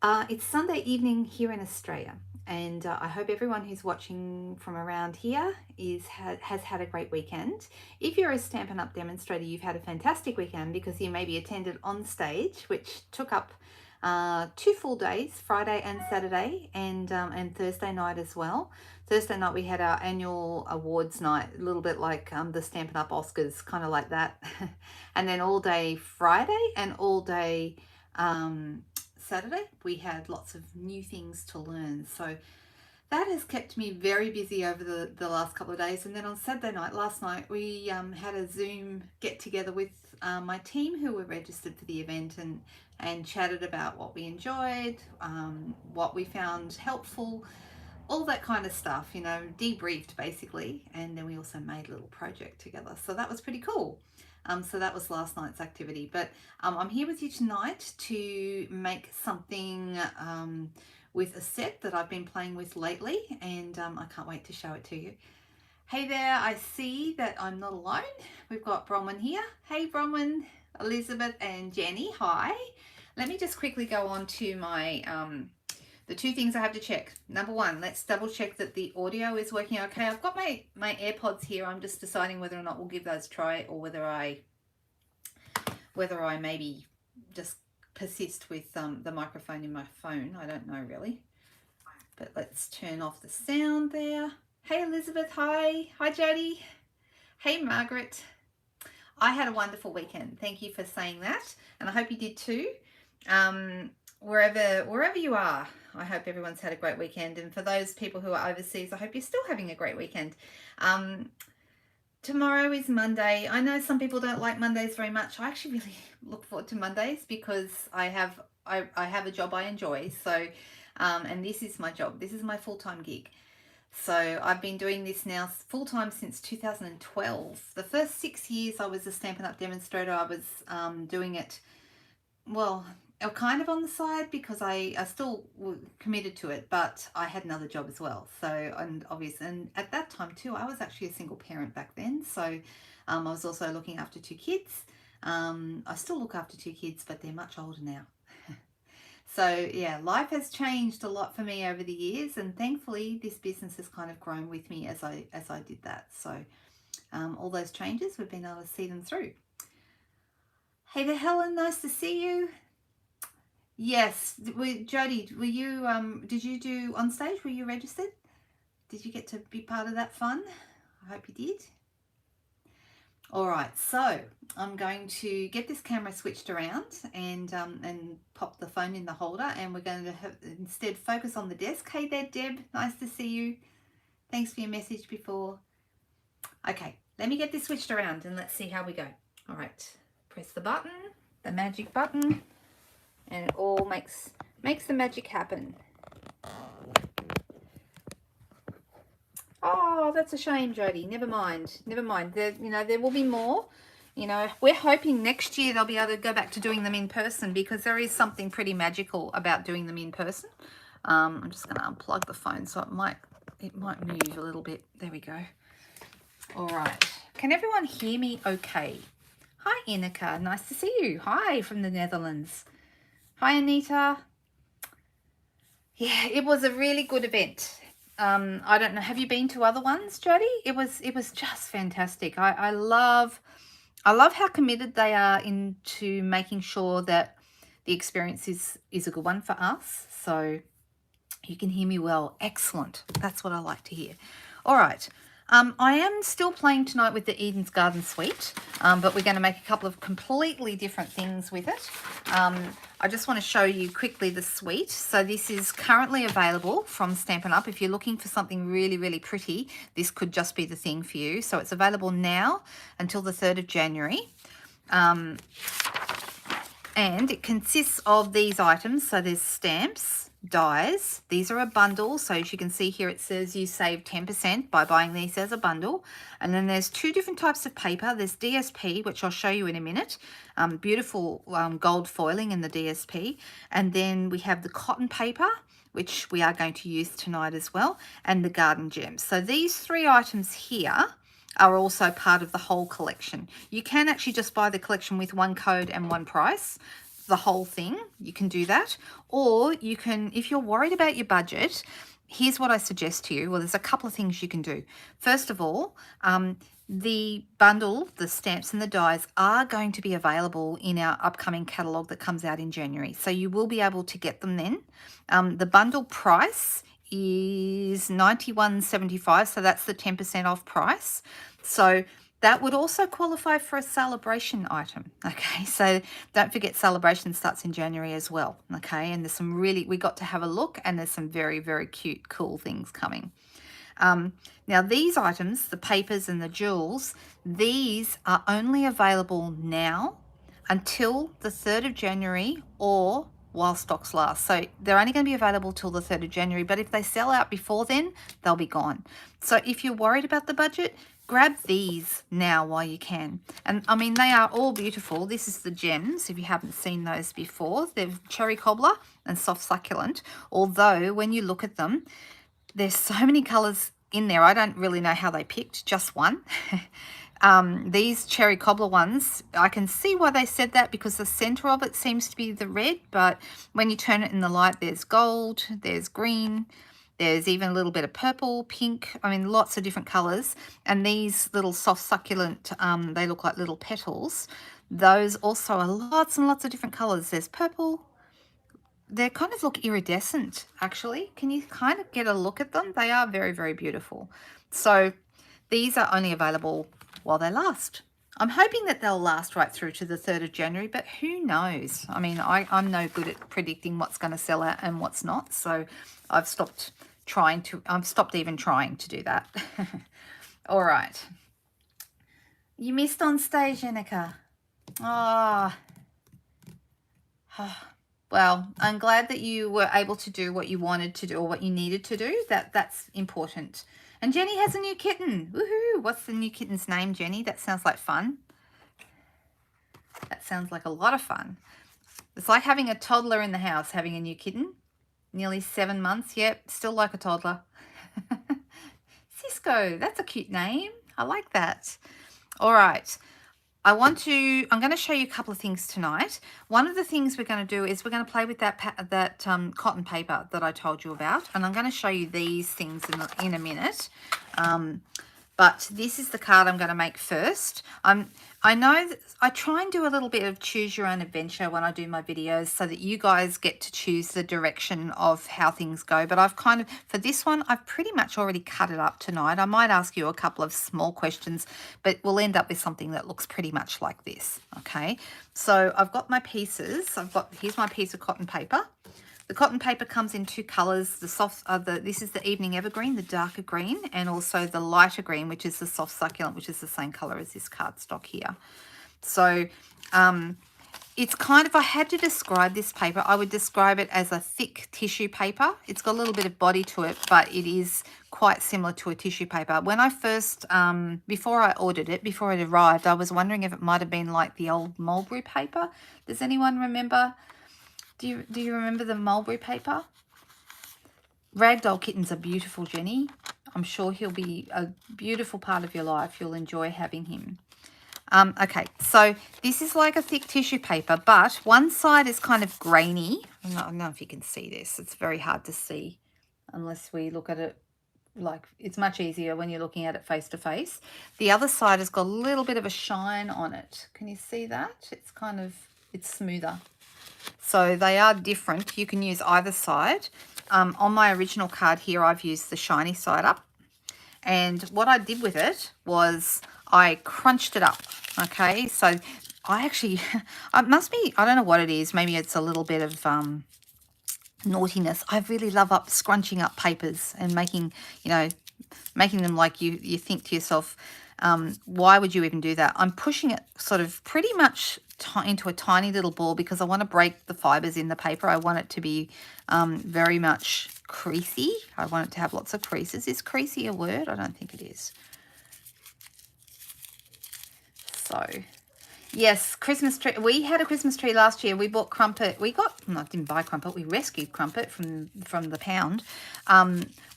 It's Sunday evening here in Australia, and I hope everyone who's watching from around here has had a great weekend. If you're a Stampin' Up demonstrator, you've had a fantastic weekend because you maybe attended on stage, which took up 2 full days, Friday and Saturday, and Thursday night as well. Thursday night we had our annual awards night, a little bit like the Stampin' Up Oscars, kind of like that. And then all day Friday and all day Saturday, we had lots of new things to learn. So that has kept me very busy over the last couple of days. And then on Saturday night, last night, we had a Zoom get together with my team who were registered for the event and chatted about what we enjoyed, what we found helpful, all that kind of stuff, you know, debriefed basically. And then we also made a little project together. So that was pretty cool. So that was last night's activity. But I'm here with you tonight to make something with a set that I've been playing with lately. And I can't wait to show it to you. Hey there, I see that I'm not alone. We've got Bronwyn here. Hey Bronwyn, Elizabeth and Jenny, hi. Let me just quickly go on to my... the two things I have to check. Number one, let's double check that the audio is working okay. I've got my AirPods here. I'm just deciding whether or not we'll give those a try or whether I maybe just persist with the microphone in my phone. I don't know really. But let's turn off the sound there. Hey Elizabeth, hi. Hi Jody. Hey Margaret. I had a wonderful weekend. Thank you for saying that. And I hope you did too. Wherever you are, I hope everyone's had a great weekend. And for those people who are overseas, I hope you're still having a great weekend. Tomorrow is Monday. I know some people don't like Mondays very much. I actually really look forward to Mondays because I have a job I enjoy. So, and this is my job. This is my full-time gig. So I've been doing this now full-time since 2012. The first 6 years I was a Stampin' Up demonstrator. I was doing it, well, kind of on the side because I still committed to it, but I had another job as well. So, and obviously, and at that time too, I was actually a single parent back then. So I was also looking after 2 kids. I still look after 2 kids, but they're much older now. So yeah, life has changed a lot for me over the years, and thankfully this business has kind of grown with me as I did that. So all those changes, we've been able to see them through. Hey there, Helen, nice to see you. Yes, Jody, were you did you do on stage? Were you registered? Did you get to be part of that fun? I hope you did. All right, so I'm going to get this camera switched around and pop the phone in the holder, and we're going to instead focus on the desk. Hey there, Deb, nice to see you. Thanks for your message before. Okay, let me get this switched around and let's see how we go. All right, press the button, the magic button, and it all makes the magic happen. Oh, that's a shame, Jody. Never mind. Never mind. There will be more. You know, we're hoping next year they'll be able to go back to doing them in person because there is something pretty magical about doing them in person. I'm just going to unplug the phone so it might move a little bit. There we go. All right. Can everyone hear me okay? Hi, Inika. Nice to see you. Hi from the Netherlands. Hi, Anita. Yeah, it was a really good event. I don't know, have you been to other ones, Jody? It was just fantastic. I love how committed they are into making sure that the experience is a good one for us. So you can hear me well. Excellent. That's what I like to hear. All right. I am still playing tonight with the Eden's Garden Suite, but we're going to make a couple of completely different things with it. I just want to show you quickly the suite. So this is currently available from Stampin' Up. If you're looking for something really, really pretty, this could just be the thing for you. So it's available now until the 3rd of January. And it consists of these items. So there's stamps, dies. These are a bundle. So as you can see here, it says you save 10% by buying these as a bundle. And then there's 2 different types of paper. There's DSP, which I'll show you in a minute. Beautiful gold foiling in the DSP. And then we have the cotton paper, which we are going to use tonight as well, and the garden gems. So these 3 items here are also part of the whole collection. You can actually just buy the collection with one code and one price. the whole thing, you can do that. Or you can, if you're worried about your budget, here's what I suggest to you. Well, there's a couple of things you can do. First of all, the bundle, the stamps and the dies are going to be available in our upcoming catalogue that comes out in January. So you will be able to get them then. The bundle price is $91.75, so that's the 10% off price. So that would also qualify for a celebration item. Okay, so don't forget celebration starts in January as well. Okay, and there's some really, we got to have a look, and there's some very, very cute, cool things coming. Now these items, the papers and the jewels, these are only available now until the 3rd of January or while stocks last. So they're only going to be available till the 3rd of January, but if they sell out before then, they'll be gone. So if you're worried about the budget, grab these now while you can. And I mean, they are all beautiful. This is the gems, if you haven't seen those before. They're cherry cobbler and soft succulent, although when you look at them, there's so many colors in there. I don't really know how they picked just one. These cherry cobbler ones, I can see why they said that, because the center of it seems to be the red, but when you turn it in the light, there's gold, there's green, there's even a little bit of purple, pink, I mean, lots of different colors. And these little soft succulent, they look like little petals. Those also are lots and lots of different colors. There's purple. They kind of look iridescent, actually. Can you kind of get a look at them? They are very, very beautiful. So these are only available while they last. I'm hoping that they'll last right through to the 3rd of January, but who knows? I mean, I'm no good at predicting what's going to sell out and what's not. So I've stopped even trying to do that. All right. You missed on stage, Jenica. Ah. Oh. Well, I'm glad that you were able to do what you wanted to do, or what you needed to do. That's important. And Jenny has a new kitten. Woohoo! What's the new kitten's name, Jenny? That sounds like fun. That sounds like a lot of fun. It's like having a toddler in the house, having a new kitten. Nearly 7 months. Yep, still like a toddler. Cisco, that's a cute name. I like that. All right. I'm going to show you a couple of things tonight. One of the things we're going to do is we're going to play with that cotton paper that I told you about. And I'm going to show you these things in a minute. But this is the card I'm going to make first. I know that I try and do a little bit of choose your own adventure when I do my videos, so that you guys get to choose the direction of how things go. But I've kind of, for this one, I've pretty much already cut it up tonight. I might ask you a couple of small questions, but we'll end up with something that looks pretty much like this. Okay, so I've got my pieces. Here's my piece of cotton paper. The cotton paper comes in 2 colors. This is the evening evergreen, the darker green, and also the lighter green, which is the soft succulent, which is the same color as this cardstock here. So it's kind of, if I had to describe this paper, I would describe it as a thick tissue paper. It's got a little bit of body to it, but it is quite similar to a tissue paper. When I first, before I ordered it, before it arrived, I was wondering if it might have been like the old mulberry paper. Does anyone remember? Do you remember the mulberry paper? Ragdoll kittens are beautiful, Jenny. I'm sure he'll be a beautiful part of your life. You'll enjoy having him. Okay, so this is like a thick tissue paper, but one side is kind of grainy. I don't know if you can see this. It's very hard to see unless we look at it like, it's much easier when you're looking at it face to face. The other side has got a little bit of a shine on it. Can you see that? It's smoother. So they are different. You can use either side. On my original card here, I've used the shiny side up. And what I did with it was I crunched it up. Okay, so I actually, it must be, I don't know what it is. Maybe it's a little bit of naughtiness. I really love scrunching up papers and making them like you think to yourself, why would you even do that? I'm pushing it sort of pretty much into a tiny little ball because I want to break the fibers in the paper. I want it to be very much creasy. I want it to have lots of creases. Is creasy a word? I don't think it is. So Yes, Christmas tree. We had a Christmas tree last year. We bought crumpet. No, didn't buy crumpet. We rescued crumpet from the pound.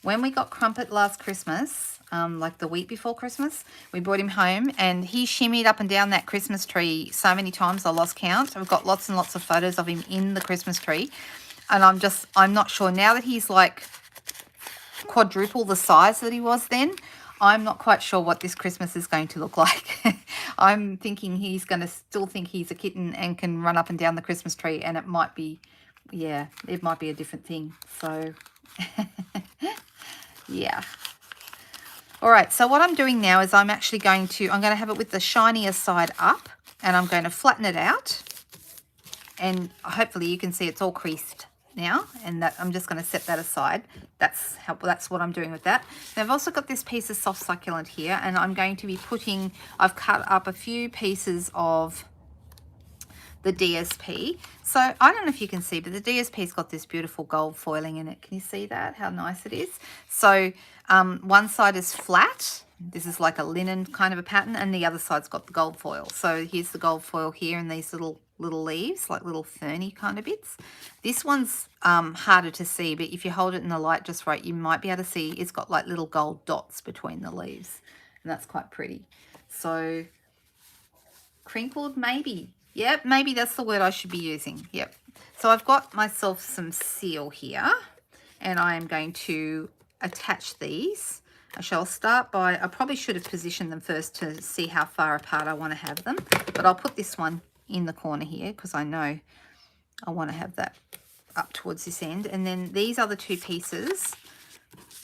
When we got crumpet last Christmas, like the week before Christmas, we brought him home and he shimmied up and down that Christmas tree so many times I lost count. We've got lots and lots of photos of him in the Christmas tree. And I'm not sure now that he's like quadruple the size that he was then. I'm not quite sure what this Christmas is going to look like. I'm thinking he's going to still think he's a kitten and can run up and down the Christmas tree, and it might be, yeah, it might be a different thing. So, yeah. All right, so what I'm doing now is I'm going to have it with the shinier side up, and I'm going to flatten it out, and hopefully you can see it's all creased now, and that I'm just going to set that aside. That's what I'm doing with that. Now I've also got this piece of soft succulent here, and I'm going to be I've cut up a few pieces of the DSP. So I don't know if you can see, but the DSP's got this beautiful gold foiling in it. Can you see that? How nice it is. So one side is flat. This is like a linen kind of a pattern, and the other side's got the gold foil. So here's the gold foil here, and these little leaves, like little ferny kind of bits. This one's harder to see, but if you hold it in the light just right, you might be able to see it's got like little gold dots between the leaves, and that's quite pretty. So crinkled, maybe. Yep, maybe that's the word I should be using. Yep. So I've got myself some seal here, and I am going to attach these. I'll start by, I probably should have positioned them first to see how far apart I want to have them, but I'll put this one in the corner here because I know I want to have that up towards this end. And then these other two pieces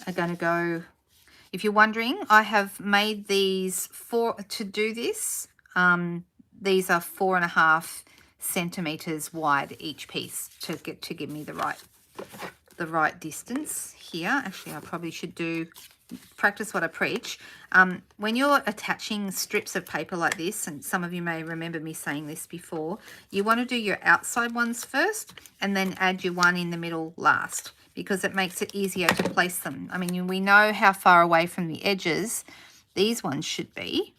are going to go, if you're wondering, I have made these to do this. These are 4.5 centimeters wide each piece to give me the right distance here. Actually, I probably should practice what I preach. When you're attaching strips of paper like this, and some of you may remember me saying this before, you want to do your outside ones first and then add your one in the middle last, because it makes it easier to place them. I mean, we know how far away from the edges these ones should be,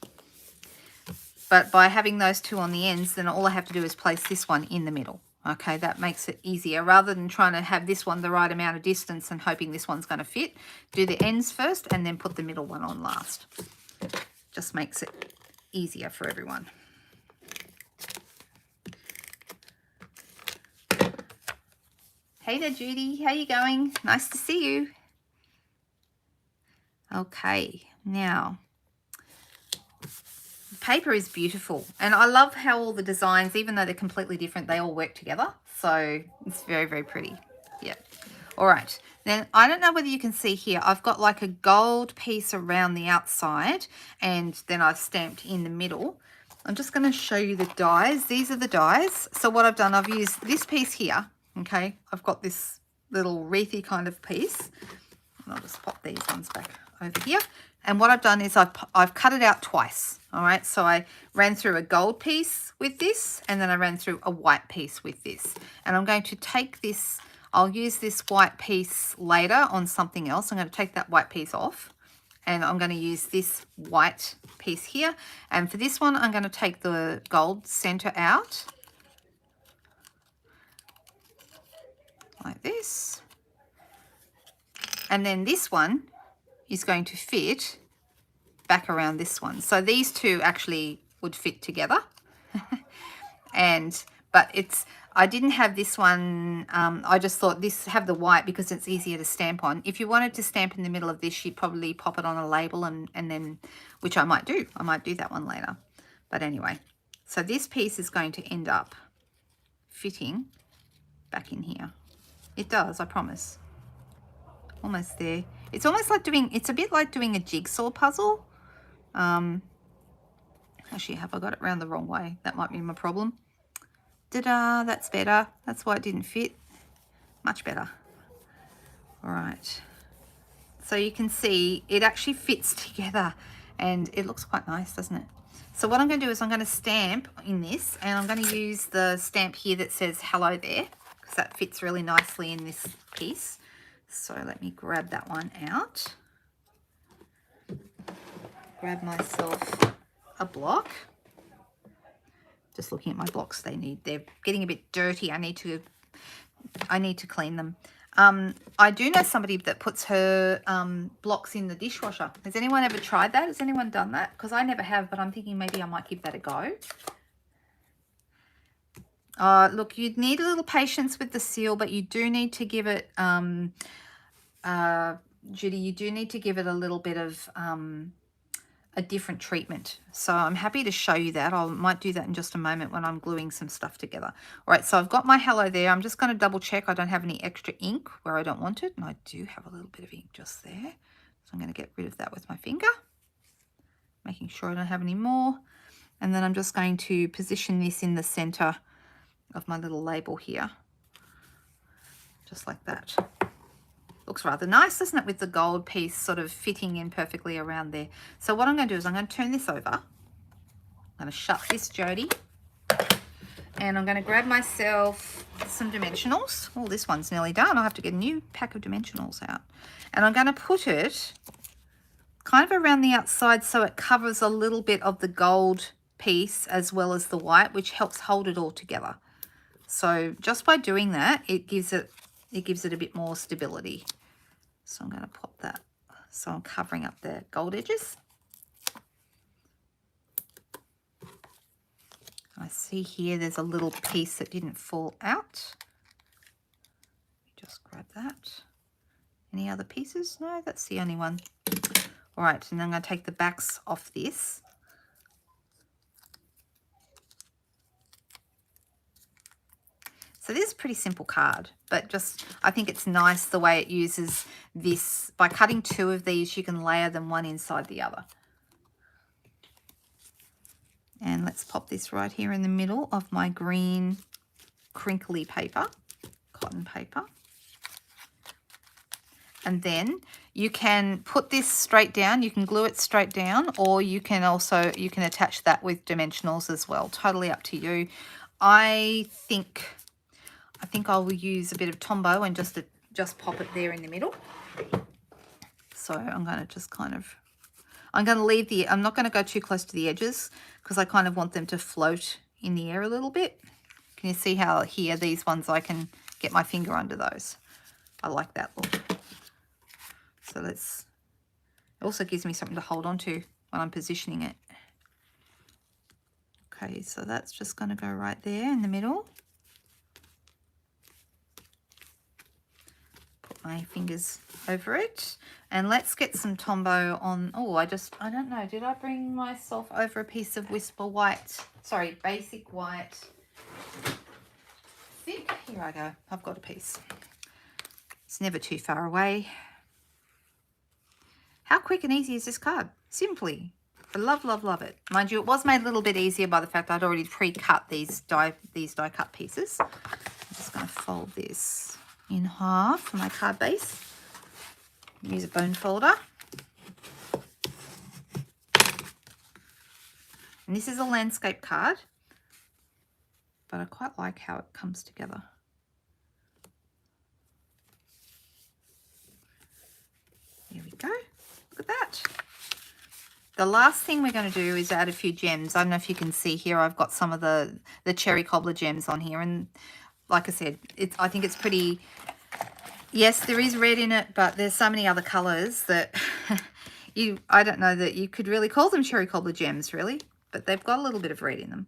but by having those two on the ends, then all I have to do is place this one in the middle. Okay, that makes it easier. Rather than trying to have this one the right amount of distance and hoping this one's going to fit, do the ends first and then put the middle one on last. Just makes it easier for everyone. Hey there, Judy. How you going? Nice to see you. Okay, now paper is beautiful, and I love how all the designs, even though they're completely different, they all work together. So it's very, very pretty. Yep. All right, then I don't know whether you can see here, I've got like a gold piece around the outside, and then I've stamped in the middle. I'm just going to show you the dies. These are the dies. So what I've done, I've used this piece here. Okay, I've got this little wreathy kind of piece, and I'll just pop these ones back over here. And what I've done is I've cut it out twice. All right, so I ran through a gold piece with this, and then I ran through a white piece with this. And I'm going to take this, I'll use this white piece later on something else. I'm going to take that white piece off, and I'm going to use this white piece here. And for this one, I'm going to take the gold center out, like this. And then this one is going to fit back around this one. So these two actually would fit together. But I didn't have this one. I just thought have the white because it's easier to stamp on. If you wanted to stamp in the middle of this, you'd probably pop it on a label and then, which I might do. I might do that one later. But anyway, so this piece is going to end up fitting back in here. It does, I promise. Almost there. It's almost like it's a bit like doing a jigsaw puzzle. Actually, have I got it around the wrong way? That might be my problem. Ta-da, that's better. That's why it didn't fit. Much better. All right. So you can see it actually fits together, and it looks quite nice, doesn't it? So what I'm going to do is I'm going to stamp in this, and I'm going to use the stamp here that says hello there, because that fits really nicely in this piece. So let me grab that one out. Grab myself a block. Just looking at my blocks, they're getting a bit dirty. I need to clean them. I do know somebody that puts her blocks in the dishwasher. Has anyone ever tried that? Has anyone done that? Because I never have, but I'm thinking maybe I might give that a go. Look, you'd need a little patience with the seal, but you do need to give it, Judy, you do need to give it a little bit of a different treatment. So I'm happy to show you that. I might do that in just a moment when I'm gluing some stuff together. All right, so I've got my hello there. I'm just going to double check I don't have any extra ink where I don't want it. And I do have a little bit of ink just there. So I'm going to get rid of that with my finger, making sure I don't have any more. And then I'm just going to position this in the center of my little label here, just like that. Looks rather nice, doesn't it, with the gold piece sort of fitting in perfectly around there. So what I'm going to do is I'm going to turn this over. I'm going to shut this Jody. And I'm going to grab myself some dimensionals. Oh, this one's nearly done. I'll have to get a new pack of dimensionals out. And I'm going to put it kind of around the outside so it covers a little bit of the gold piece as well as the white, which helps hold it all together. So just by doing that, it gives it a bit more stability. So I'm going to pop that. So I'm covering up the gold edges. I see here there's a little piece that didn't fall out. Just grab that. Any other pieces? No, that's the only one. All right, and then I'm going to take the backs off this. So this is a pretty simple card, but just I think it's nice the way it uses this. By cutting two of these, you can layer them one inside the other. And let's pop this right here in the middle of my green crinkly paper, cotton paper. And then you can put this straight down, you can glue it straight down, or you can attach that with dimensionals as well. Totally up to you. I think I will use a bit of Tombow and just pop it there in the middle. So I'm going to just I'm going to leave I'm not going to go too close to the edges because I kind of want them to float in the air a little bit. Can you see how here these ones I can get my finger under those? I like that look. So it also gives me something to hold on to when I'm positioning it. Okay, so that's just going to go right there in the middle. My fingers over it, and let's get some Tombow on. Oh, I don't know, did I bring myself over a piece of Whisper White, sorry, Basic White thick? Here I go, I've got a piece. It's never too far away. How quick and easy is this card? Simply, I love, love, love it. Mind you, it was made a little bit easier by the fact I'd already pre-cut these die cut pieces. I'm just going to fold this in half for my card base. Use a bone folder. And this is a landscape card, but I quite like how it comes together. There we go. Look at that. The last thing we're going to do is add a few gems. I don't know if you can see here, I've got some of the cherry cobbler gems on here, and like I said, I think it's pretty, yes, there is red in it, but there's so many other colours that I don't know that you could really call them cherry cobbler gems, really, but they've got a little bit of red in them.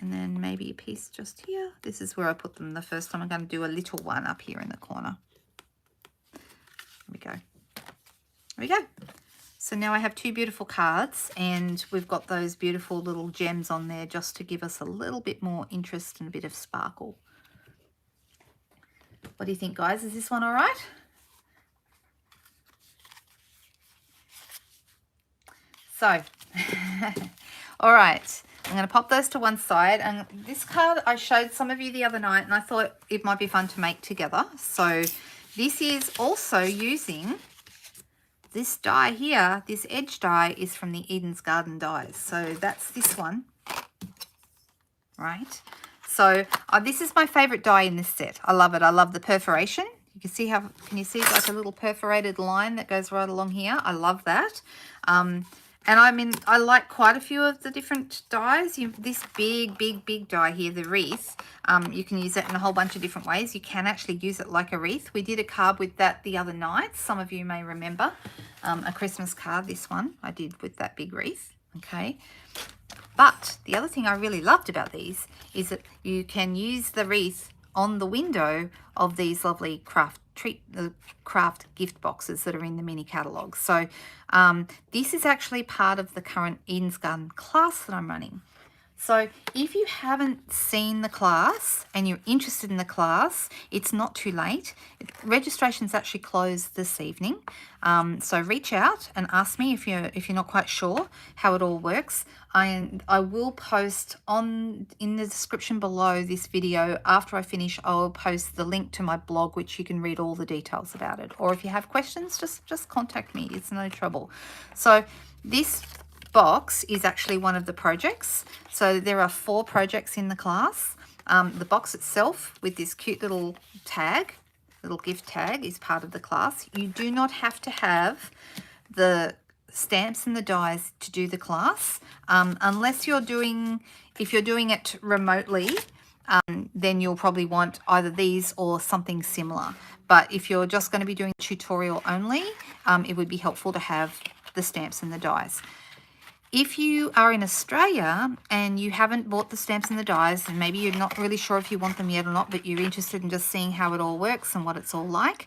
And then maybe a piece just here. This is where I put them the first time. I'm going to do a little one up here in the corner. There we go. There we go. So now I have two beautiful cards, and we've got those beautiful little gems on there just to give us a little bit more interest and a bit of sparkle. What do you think, guys? Is this one all right? So, all right. I'm going to pop those to one side. And this card I showed some of you the other night, and I thought it might be fun to make together. So this is also using this die here. This edge die is from the Eden's Garden dies. So that's this one, right? So this is my favorite die in this set. I love it. I love the perforation. You can see can you see like a little perforated line that goes right along here? I love that. And I mean, I like quite a few of the different dies. This big die here, the wreath, you can use it in a whole bunch of different ways. You can actually use it like a wreath. We did a card with that the other night. Some of you may remember a Christmas card, this one I did with that big wreath. Okay. But the other thing I really loved about these is that you can use the wreath on the window of these lovely craft gift boxes that are in the mini catalogue. So this is actually part of the current Eden's Garden class that I'm running. So if you haven't seen the class and you're interested in the class, it's not too late. Registration's actually closed this evening. So reach out and ask me if you're not quite sure how it all works. I will post in the description below this video. After I finish, I'll post the link to my blog, which you can read all the details about it. Or if you have questions, just contact me. It's no trouble. So this box is actually one of the projects. So there are 4 projects in the class. The box itself with this cute little gift tag is part of the class. You do not have to have the stamps and the dies to do the class, unless if you're doing it remotely, then you'll probably want either these or something similar. But if you're just going to be doing tutorial only, it would be helpful to have the stamps and the dies. If you are in Australia and you haven't bought the stamps and the dies, and maybe you're not really sure if you want them yet or not, but you're interested in just seeing how it all works and what it's all like,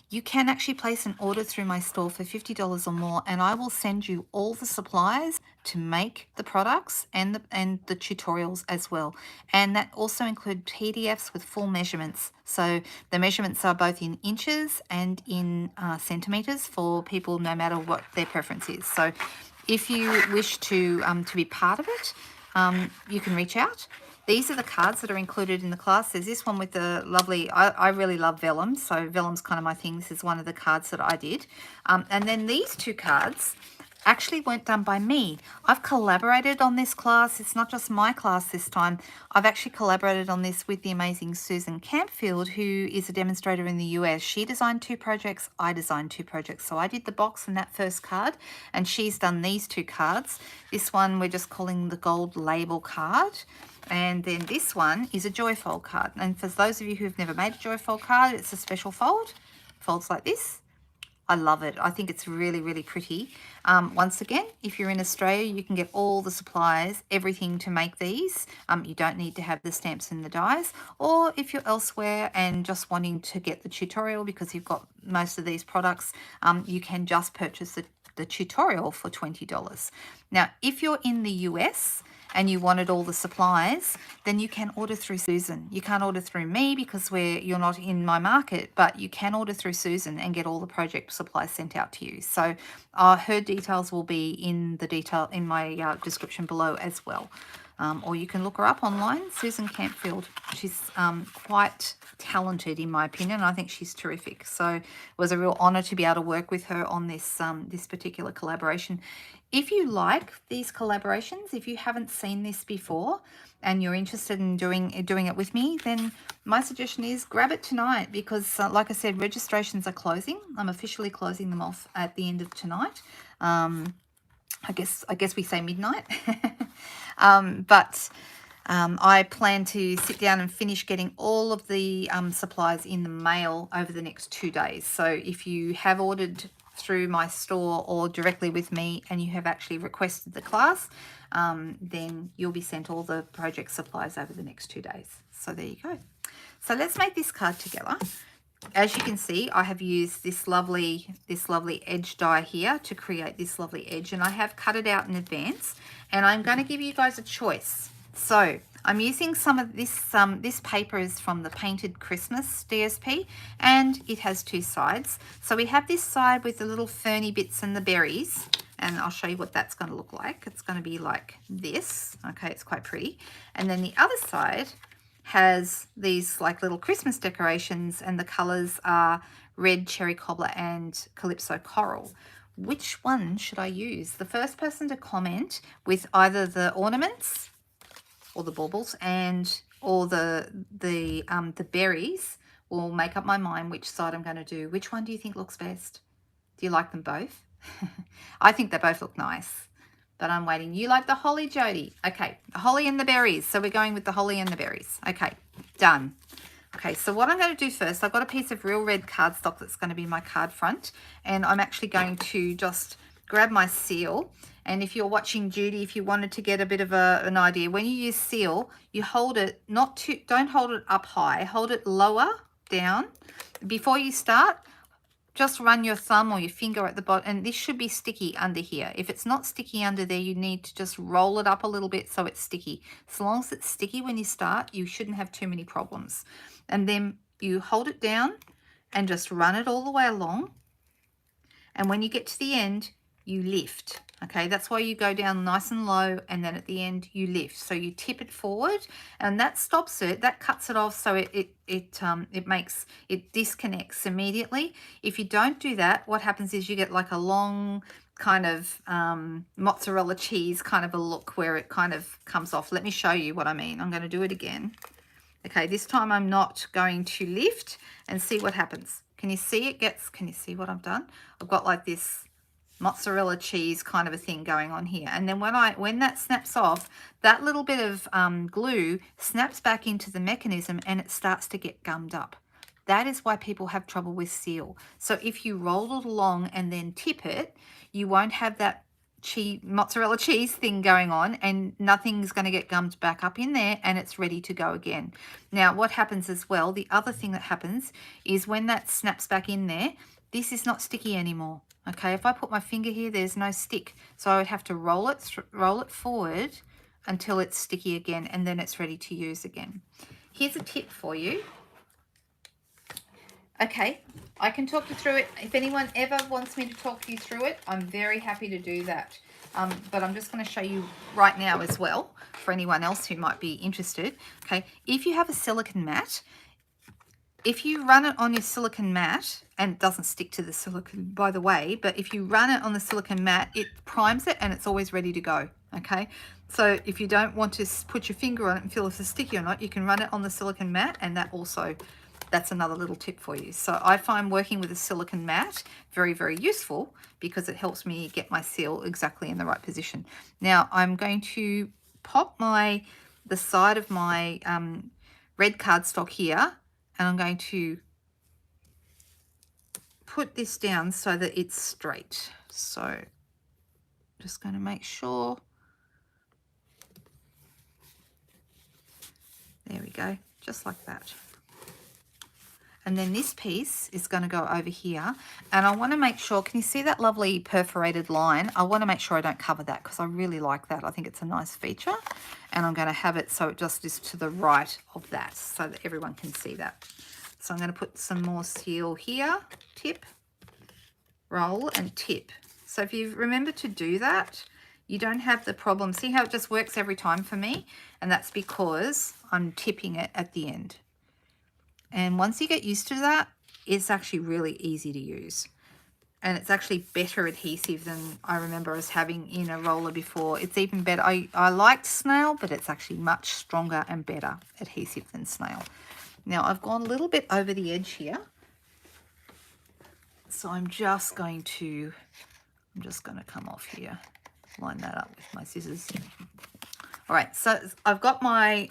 you can actually place an order through my store for $50 or more, and I will send you all the supplies to make the products and the tutorials as well. And that also include PDFs with full measurements. So the measurements are both in inches and in centimeters for people, no matter what their preference is. So if you wish to be part of it, you can reach out. These are the cards that are included in the class. There's this one with the lovely, I really love vellum, so vellum's kind of my thing. This is one of the cards that I did. And then these 2 cards actually weren't done by me. I've collaborated on this class. It's not just my class this time. I've actually collaborated on this with the amazing Susan Campfield, who is a demonstrator in the US. She designed 2 projects. I designed 2 projects. So I did the box and that first card, and she's done these 2 cards. This one we're just calling the gold label card. And then this one is a joy fold card. And for those of you who have never made a joy fold card, it's a special fold. Folds like this. I love it. I think it's really, really pretty. Once again, if you're in Australia, you can get all the supplies, everything to make these. You don't need to have the stamps and the dies. Or if you're elsewhere and just wanting to get the tutorial because you've got most of these products, you can just purchase the tutorial for $20. Now, if you're in the US and you wanted all the supplies, then you can order through Susan. You can't order through me because you're not in my market, but you can order through Susan and get all the project supplies sent out to you. So her details will be in my description below as well. Or you can look her up online, Susan Campfield. She's quite talented, in my opinion. I think she's terrific. So it was a real honour to be able to work with her on this this particular collaboration. If you like these collaborations, if you haven't seen this before and you're interested in doing it with me, then my suggestion is grab it tonight because, like I said, registrations are closing. I'm officially closing them off at the end of tonight. I guess we say midnight. But I plan to sit down and finish getting all of the supplies in the mail over the next 2 days. So if you have ordered through my store or directly with me and you have actually requested the class, then you'll be sent all the project supplies over the next 2 days. So there you go. So let's make this card together. As you can see, I have used this lovely edge die here to create this lovely edge, and I have cut it out in advance, and I'm going to give you guys a choice. So I'm using some of this, this paper is from the Painted Christmas DSP, and it has 2 sides. So we have this side with the little ferny bits and the berries, and I'll show you what that's going to look like. It's going to be like this. Okay, it's quite pretty. And then the other side has these like little Christmas decorations, and the colors are red cherry cobbler and calypso coral. Which one should I use? The first person to comment with either the ornaments or the baubles or the berries will make up my mind which side I'm going to do. Which one do you think looks best? Do you like them both? I think they both look nice. but I'm waiting. You like the holly, Jody? Okay, the holly and the berries. So we're going with the holly and the berries. Okay, done. Okay, so what I'm going to do first, I've got a piece of real red cardstock that's going to be my card front, and I'm actually going to just grab my seal. And if you're watching Judy, if you wanted to get a bit of an idea, when you use seal, you hold it don't hold it up high, hold it lower down. Before you start, just run your thumb or your finger at the bottom, and this should be sticky under here. If it's not sticky under there, you need to just roll it up a little bit so it's sticky. As long as it's sticky when you start, you shouldn't have too many problems. And then you hold it down and just run it all the way along. And when you get to the end, you lift. Okay, that's why you go down nice and low, and then at the end you lift. So you tip it forward, and that stops it, that cuts it off, so it disconnects immediately. If you don't do that, what happens is you get like a long kind of mozzarella cheese kind of a look where it kind of comes off. Let me show you what I mean. I'm going to do it again. Okay, this time I'm not going to lift, and see what happens. Can you see can you see what I've done? I've got like this mozzarella cheese kind of a thing going on here, and then when that snaps off, that little bit of glue snaps back into the mechanism and it starts to get gummed up. That is why people have trouble with seal. So if you roll it along and then tip it, you won't have that mozzarella cheese thing going on, and nothing's going to get gummed back up in there, and it's ready to go again. Now what happens as well, the other thing that happens is when that snaps back in there, this is not sticky anymore. Okay, if I put my finger here, there's no stick. So I would have to roll it forward until it's sticky again, and then it's ready to use again. Here's a tip for you. Okay, I can talk you through it. If anyone ever wants me to talk you through it, I'm very happy to do that. But I'm just going to show you right now as well, for anyone else who might be interested. Okay, if you have a silicone mat, if you run it on your silicone mat, and it doesn't stick to the silicone, by the way, but if you run it on the silicone mat, it primes it and it's always ready to go, okay? So if you don't want to put your finger on it and feel if it's sticky or not, you can run it on the silicone mat, and that's another little tip for you. So I find working with a silicone mat very, very useful, because it helps me get my seal exactly in the right position. Now I'm going to pop the side of my red cardstock here, and I'm going to put this down so that it's straight. So just going to make sure. There we go, just like that. And then this piece is going to go over here, and I want to make sure, can you see that lovely perforated line? I want to make sure I don't cover that, because I really like that. I think it's a nice feature, and I'm going to have it so it just is to the right of that, so that everyone can see that. So I'm going to put some more seal here, tip, roll and tip. So if you remember to do that, you don't have the problem. See how it just works every time for me? And that's because I'm tipping it at the end. And once you get used to that, it's actually really easy to use. And it's actually better adhesive than I remember us having in a roller before. It's even better. I liked snail, but it's actually much stronger and better adhesive than snail. Now I've gone a little bit over the edge here. So I'm just going to come off here, line that up with my scissors. All right, so I've got my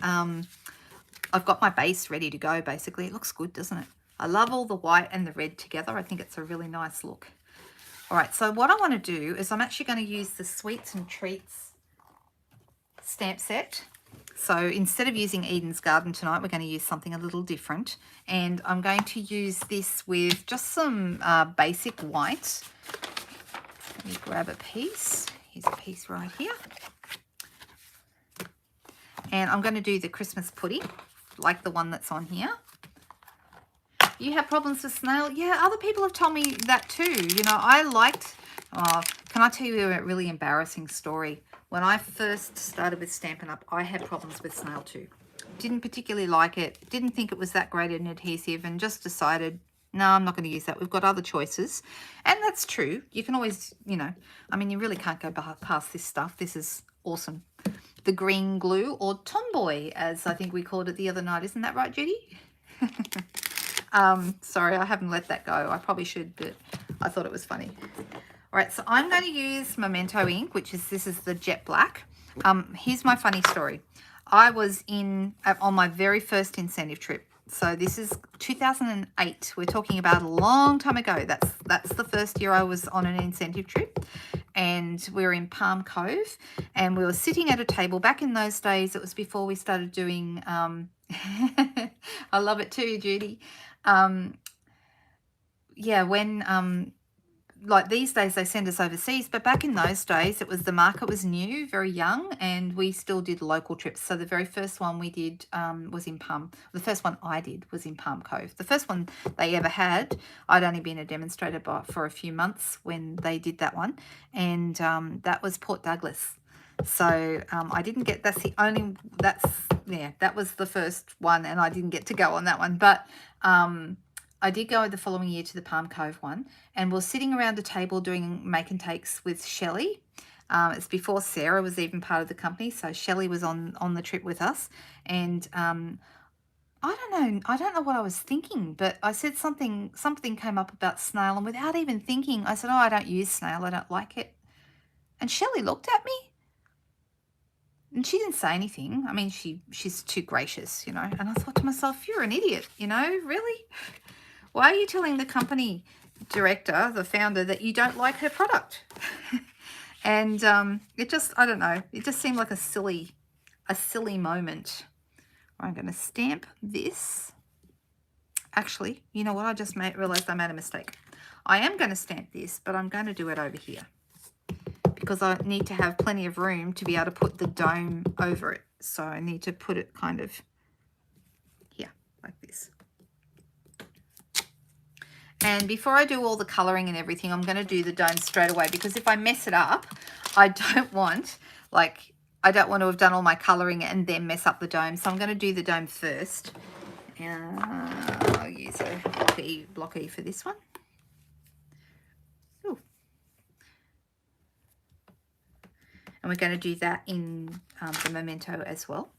base ready to go, basically. It looks good, doesn't it? I love all the white and the red together. I think it's a really nice look. All right, so what I want to do is I'm actually going to use the Sweets and Treats stamp set. So instead of using Eden's Garden tonight, we're going to use something a little different. And I'm going to use this with just some basic white. Let me grab a piece. Here's a piece right here. And I'm going to do the Christmas pudding, like the one that's on here. You have problems with snail? Yeah, other people have told me that too. You know, can I tell you a really embarrassing story? When I first started with Stampin' Up, I had problems with snail too. Didn't particularly like it, didn't think it was that great an adhesive, and just decided, no, I'm not going to use that. We've got other choices. And that's true. You can always, you know, I mean, you really can't go past this stuff. This is awesome. The green glue, or Tomboy, as I think we called it the other night. Isn't that right, Judy? Sorry, I haven't let that go. I probably should, but I thought it was funny. All right, so I'm going to use Memento Ink, this is the jet black. Here's my funny story. I was on my very first incentive trip. So this is 2008. We're talking about a long time ago. That's the first year I was on an incentive trip, and we were in Palm Cove, and we were sitting at a table. Back in those days, it was before we started doing. I love it too, Judy. Yeah, when like these days they send us overseas, but back in those days the market was new, very young, and we still did local trips. So the very first one we did was in the first one I did was in Palm Cove. The first one they ever had, I'd only been a demonstrator for a few months when they did that one, and that was Port Douglas. So I didn't get, that was the first one, and I didn't get to go on that one, but I did go the following year to the Palm Cove one, and we're sitting around a table doing make and takes with Shelley. It's before Sarah was even part of the company, so Shelley was on the trip with us, and I don't know what I was thinking, but I said something came up about snail, and without even thinking, I said, oh, I don't use snail, I don't like it. And Shelley looked at me, and she didn't say anything. I mean, she's too gracious, you know, and I thought to myself, you're an idiot, you know, really? Why are you telling the company director, the founder, that you don't like her product? And it just, I don't know, it just seemed like a silly moment. I'm going to stamp this. Actually, you know what? I just realized I made a mistake. I am going to stamp this, but I'm going to do it over here because I need to have plenty of room to be able to put the dome over it. So I need to put it kind of here, like this. And before I do all the colouring and everything, I'm going to do the dome straight away, because if I mess it up, I don't want to have done all my colouring and then mess up the dome. So I'm going to do the dome first. I'll use a block E for this one. Ooh. And we're going to do that in the Memento as well.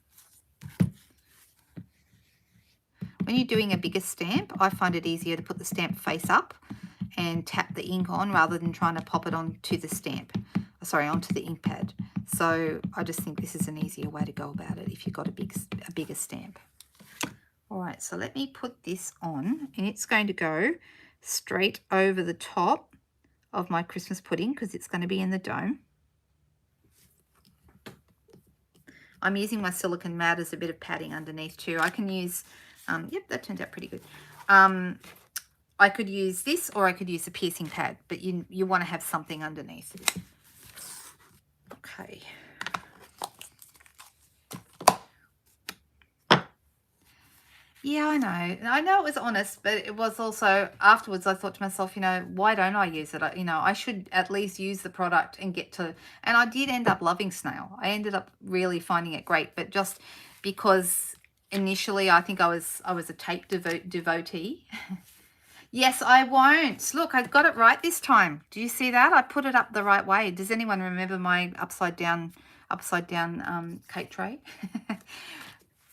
When you're doing a bigger stamp, I find it easier to put the stamp face up and tap the ink on rather than trying to pop it onto the onto the ink pad. So I just think this is an easier way to go about it if you've got a bigger stamp. All right, so let me put this on, and it's going to go straight over the top of my Christmas pudding because it's going to be in the dome. I'm using my silicone mat as a bit of padding underneath too. I can use... yep, that turned out pretty good. I could use this, or I could use a piercing pad, but you want to have something underneath. Okay. Yeah, I know. I know it was honest, but it was also, afterwards I thought to myself, you know, why don't I use it? You know, I should at least use the product and and I did end up loving snail. I ended up really finding it great, but just because initially I think I was a tape devotee. Yes, I won't. Look, I got it right this time. Do you see that? I put it up the right way. Does anyone remember my upside down cake tray?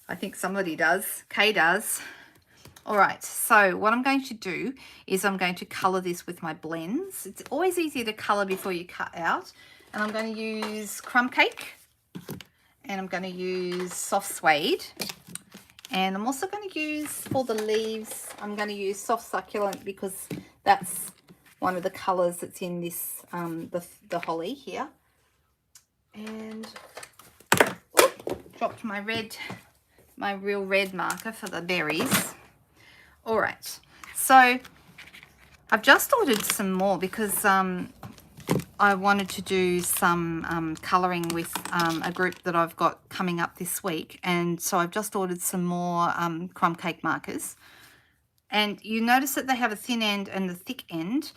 I think somebody does. Kay does. All right, so what I'm going to do is I'm going to colour this with my blends. It's always easier to colour before you cut out. And I'm going to use crumb cake, and I'm going to use soft suede. And I'm also going to use, for the leaves, I'm going to use soft succulent, because that's one of the colours that's in this, the holly here. And dropped my real red marker for the berries. All right, so I've just ordered some more because I wanted to do some colouring with a group that I've got coming up this week, and so I've just ordered some more crumb cake markers. And you notice that they have a thin end and a thick end.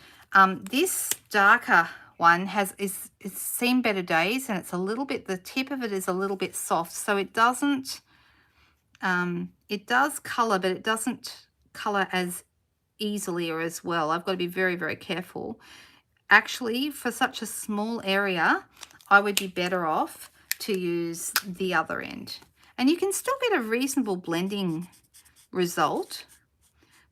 This darker one it's seen better days, and it's a little bit, the tip of it is a little bit soft, so it doesn't, it does colour, but it doesn't colour as easily or as well. I've got to be very, very careful. Actually, for such a small area, I would be better off to use the other end. And you can still get a reasonable blending result,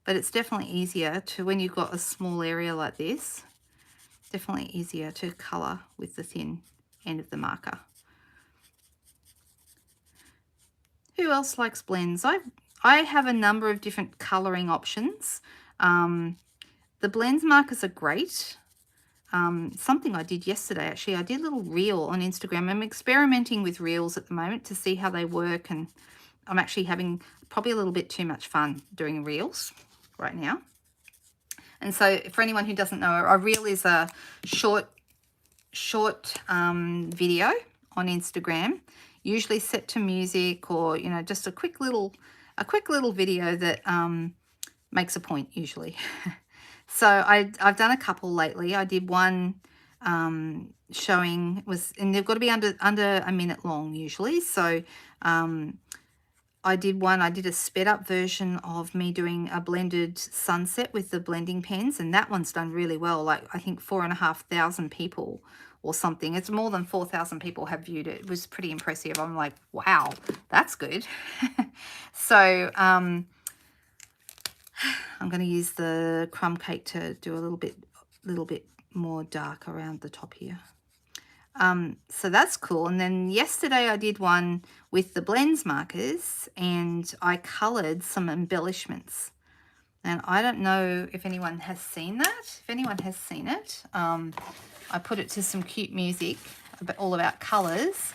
but it's definitely easier to, when you've got a small area like this, definitely easier to colour with the thin end of the marker. Who else likes blends? I have a number of different colouring options. The blends markers are great. Something I did yesterday, actually, I did a little reel on Instagram. I'm experimenting with reels at the moment to see how they work, and I'm actually having probably a little bit too much fun doing reels right now. And so for anyone who doesn't know, a reel is a short video on Instagram, usually set to music, or, you know, just a quick little video that makes a point usually. So I've done a couple lately. I did one showing, and they've got to be under a minute long usually. So I did a sped up version of me doing a blended sunset with the blending pens, and that one's done really well. Like, I think 4,500 people or something. It's more than 4,000 people have viewed it. It was pretty impressive. I'm like, wow, that's good. So I'm going to use the crumb cake to do a little bit more dark around the top here. So that's cool. And then yesterday I did one with the blends markers, and I coloured some embellishments. And I don't know if anyone has seen that. If anyone has seen it, I put it to some cute music, all about colours.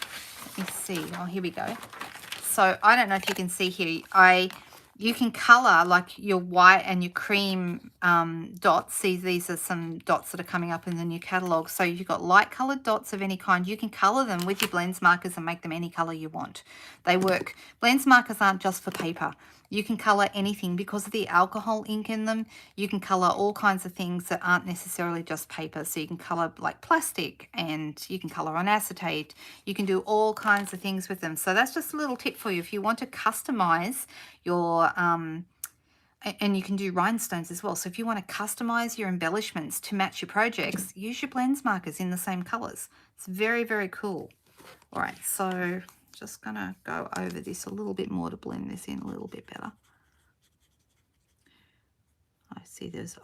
Let me see. Oh, here we go. So I don't know if you can see here. You can colour like your white and your cream dots. See, these are some dots that are coming up in the new catalogue. So you've got light coloured dots of any kind. You can colour them with your blends markers and make them any colour you want. They work. Blends markers aren't just for paper. You can colour anything because of the alcohol ink in them. You can colour all kinds of things that aren't necessarily just paper. So you can colour like plastic, and you can colour on acetate. You can do all kinds of things with them. So that's just a little tip for you if you want to customise your and you can do rhinestones as well. So if you want to customize your embellishments to match your projects, use your blends markers in the same colors. It's very, very cool. All right, so just gonna go over this a little bit more to blend this in a little bit better. I see there's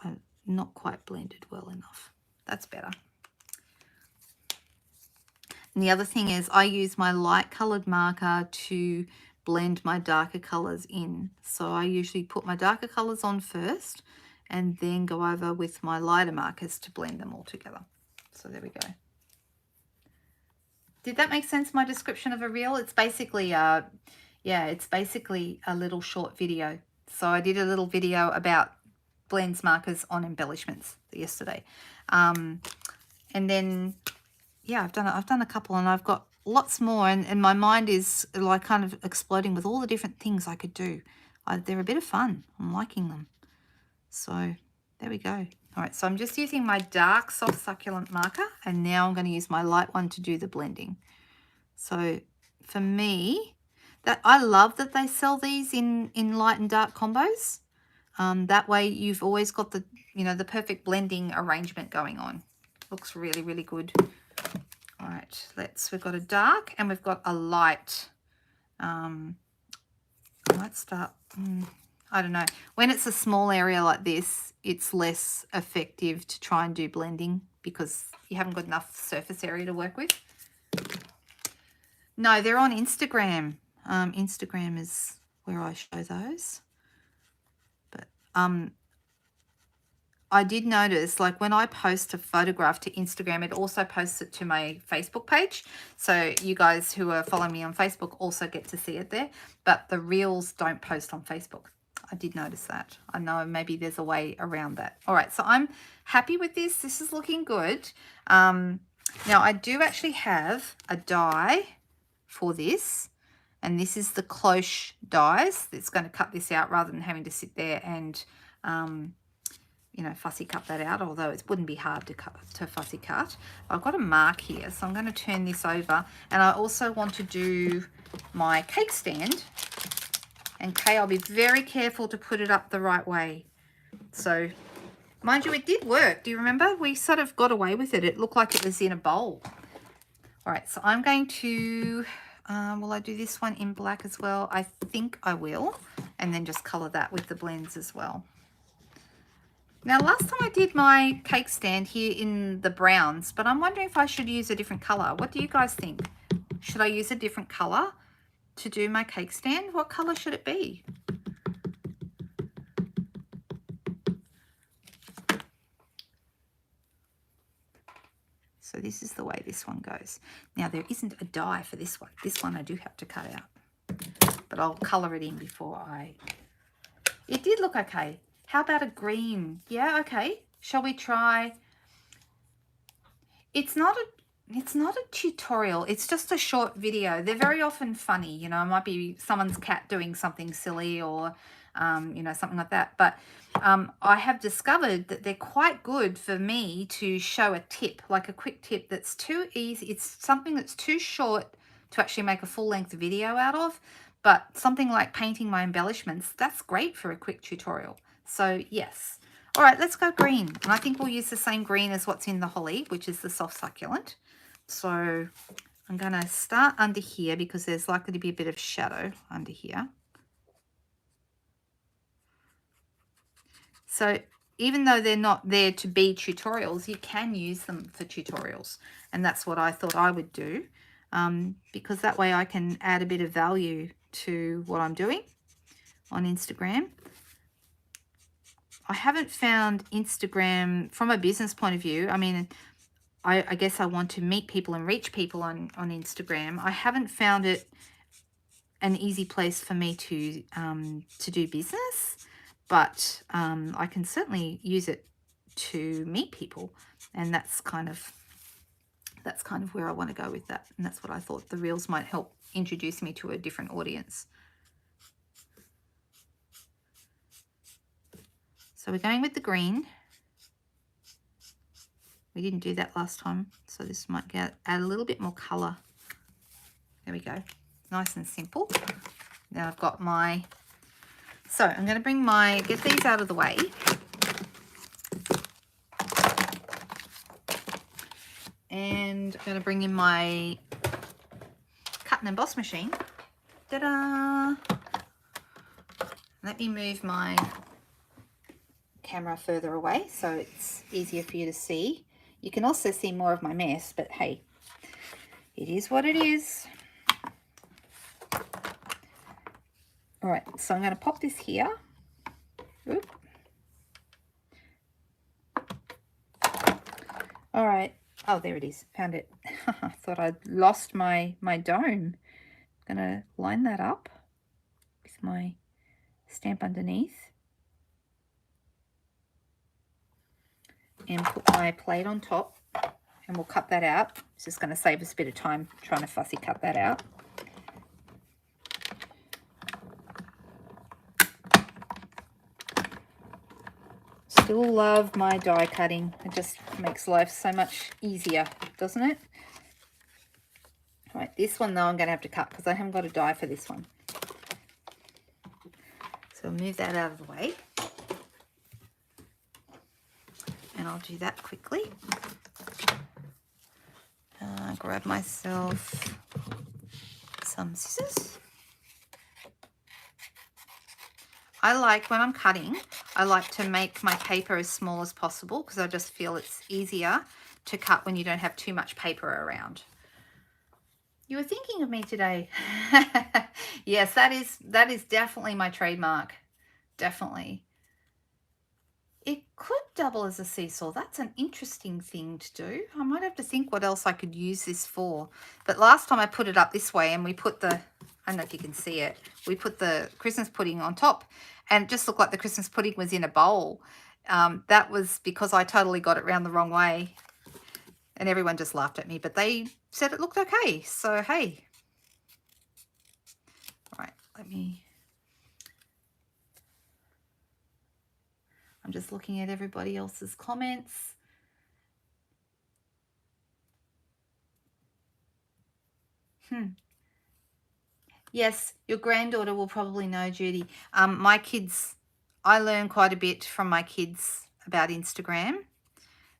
not quite blended well enough. That's better. And the other thing is I use my light colored marker to blend my darker colors in. So I usually put my darker colors on first and then go over with my lighter markers to blend them all together. So there we go. Did that make sense, my description of a reel? It's basically it's basically a little short video. So I did a little video about blends markers on embellishments yesterday. And then yeah, I've done a couple, and I've got lots more, and my mind is like kind of exploding with all the different things I could do. They're a bit of fun. I'm liking them. So there we go. All right, so I'm just using my dark soft succulent marker, and now I'm going to use my light one to do the blending. So for me, I love that they sell these in light and dark combos. That way you've always got the, you know, the perfect blending arrangement going on. Looks really, really good. All right, we've got a dark and we've got a light. Let's start, I don't know. When it's a small area like this, it's less effective to try and do blending because you haven't got enough surface area to work with. No, they're on Instagram. Instagram is where I show those. But I did notice, like when I post a photograph to Instagram, it also posts it to my Facebook page. So you guys who are following me on Facebook also get to see it there. But the reels don't post on Facebook. I did notice that. I know maybe there's a way around that. All right, so I'm happy with this. This is looking good. Now I do actually have a die for this. And this is the cloche dies. It's going to cut this out rather than having to sit there and, you know, fussy cut that out, although it wouldn't be hard to fussy cut. I've got a mark here, so I'm going to turn this over. And I also want to do my cake stand. And Kay, I'll be very careful to put it up the right way. So, mind you, it did work. Do you remember? We sort of got away with it. It looked like it was in a bowl. All right, so I'm going to, will I do this one in black as well? I think I will. And then just color that with the blends as well. Now, last time I did my cake stand here in the browns, but I'm wondering if I should use a different colour. What do you guys think? Should I use a different colour to do my cake stand? What colour should it be? So this is the way this one goes. Now, there isn't a die for this one. This one I do have to cut out. But I'll colour it in before I... It did look okay. How about a green? Yeah, okay. Shall we try... It's not a tutorial. It's just a short video. They're very often funny. You know, it might be someone's cat doing something silly or, you know, something like that. But I have discovered that they're quite good for me to show a tip, like a quick tip that's too easy. It's something that's too short to actually make a full-length video out of. But something like painting my embellishments, that's great for a quick tutorial. So, yes. All right, let's go green. And I think we'll use the same green as what's in the holly, which is the soft succulent. So I'm going to start under here because there's likely to be a bit of shadow under here. So even though they're not there to be tutorials, you can use them for tutorials. And that's what I thought I would do, because that way I can add a bit of value to what I'm doing on Instagram. I haven't found Instagram from a business point of view. I mean, I guess I want to meet people and reach people on Instagram. I haven't found it an easy place for me to do business, but I can certainly use it to meet people, and that's kind of where I want to go with that. And that's what I thought the reels might help introduce me to a different audience. So we're going with the green. We didn't do that last time, so this might add a little bit more colour. There we go. Nice and simple. Now I've got my... So I'm going to get these out of the way. And I'm going to bring in my cut and emboss machine. Ta-da! Let me move my camera further away so it's easier for you to see. You can also see more of my mess, but hey, it is what it is. All right, so I'm going to pop this here. Oop. All right. Oh, there it is. Found it. Thought I'd lost my dome. I'm going to line that up with my stamp underneath. And put my plate on top, and we'll cut that out. It's just going to save us a bit of time trying to fussy cut that out. Still love my die cutting. It just makes life so much easier, doesn't it? All right, this one though I'm going to have to cut because I haven't got a die for this one. So I'll move that out of the way. And I'll do that quickly. Grab myself some scissors. I like, when I'm cutting, I like to make my paper as small as possible because I just feel it's easier to cut when you don't have too much paper around. You were thinking of me today. Yes, that is definitely my trademark. Definitely. It could double as a seesaw. That's an interesting thing to do. I might have to think what else I could use this for. But last time I put it up this way and we put the, I don't know if you can see it, we put the Christmas pudding on top and it just looked like the Christmas pudding was in a bowl. That was because I totally got it round the wrong way and everyone just laughed at me, but they said it looked okay. So, hey. All right, I'm just looking at everybody else's comments. Yes, your granddaughter will probably know, Judy. My kids, I learn quite a bit from my kids about Instagram.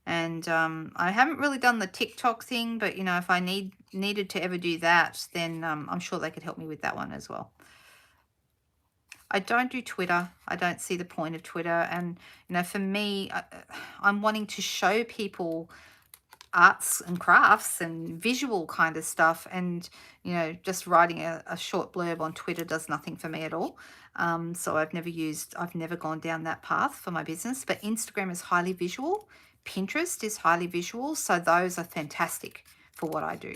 And I haven't really done the TikTok thing, but, you know, if I needed to ever do that, then I'm sure they could help me with that one as well. I don't do Twitter. I don't see the point of Twitter. And, you know, for me, I'm wanting to show people arts and crafts and visual kind of stuff, and you know, just writing a short blurb on Twitter does nothing for me at all. So I've never gone down that path for my business. But Instagram is highly visual, Pinterest is highly visual, so those are fantastic for what I do.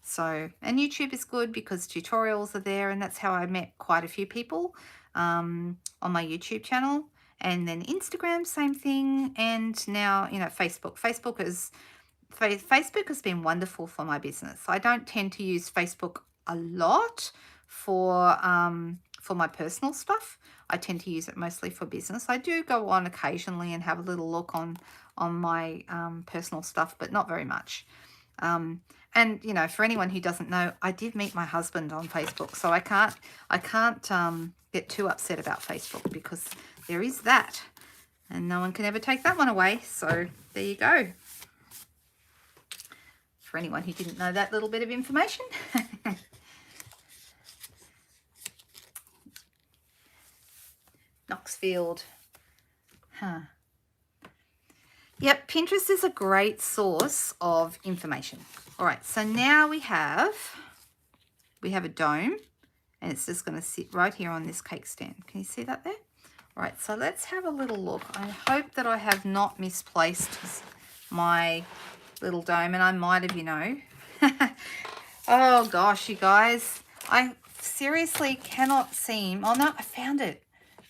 So, and YouTube is good because tutorials are there, and that's how I met quite a few people on my YouTube channel. And then Instagram, same thing. And now, you know, Facebook has been wonderful for my business. I don't tend to use Facebook a lot for my personal stuff. I tend to use it mostly for business. I do go on occasionally and have a little look on my personal stuff, but not very much. And you know, for anyone who doesn't know, I did meet my husband on Facebook, so I can't get too upset about Facebook, because there is that, and no one can ever take that one away. So there you go. For anyone who didn't know that little bit of information. Knoxfield. Huh. Yep, Pinterest is a great source of information. All right, so now we have a dome, and it's just going to sit right here on this cake stand. Can you see that there? All right, so let's have a little look. I hope that I have not misplaced my little dome, and I might have, you know. Oh gosh, you guys, I seriously cannot seem. Oh no, I found it.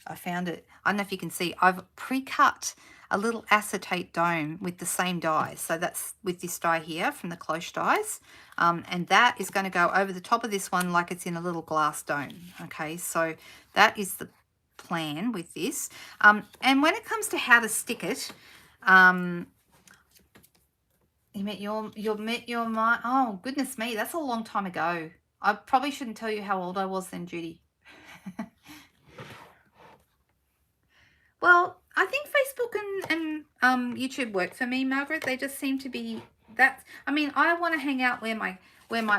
I don't know if you can see. I've pre-cut a little acetate dome with the same die. So that's with this die here from the Cloche dies, and that is going to go over the top of this one like it's in a little glass dome. Okay, so that is the plan with this. And when it comes to how to stick it, you met your mind. Oh, goodness me. That's a long time ago. I probably shouldn't tell you how old I was then, Judy. Well, I think Facebook and YouTube work for me, Margaret. They just seem to be that. I mean, I want to hang out where my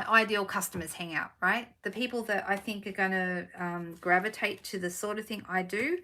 ideal customers hang out, right? The people that I think are going to gravitate to the sort of thing I do.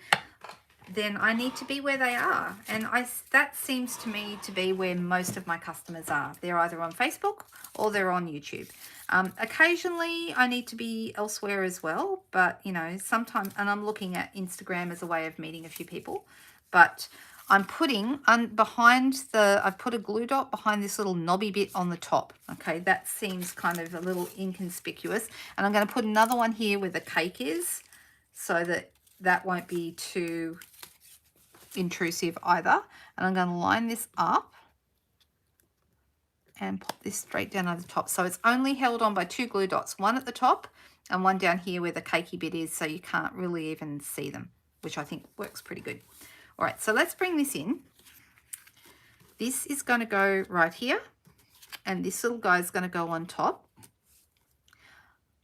Then I need to be where they are. And that seems to me to be where most of my customers are. They're either on Facebook or they're on YouTube. Occasionally I need to be elsewhere as well, but you know, sometimes, and I'm looking at Instagram as a way of meeting a few people, but I'm putting I've put a glue dot behind this little knobby bit on the top. Okay, that seems kind of a little inconspicuous. And I'm going to put another one here where the cake is, so that won't be too intrusive either. And I'm going to line this up and pop this straight down over the top. So it's only held on by two glue dots, one at the top and one down here where the cakey bit is, so you can't really even see them, which I think works pretty good. All right, so let's bring this in. This is going to go right here, and this little guy is going to go on top.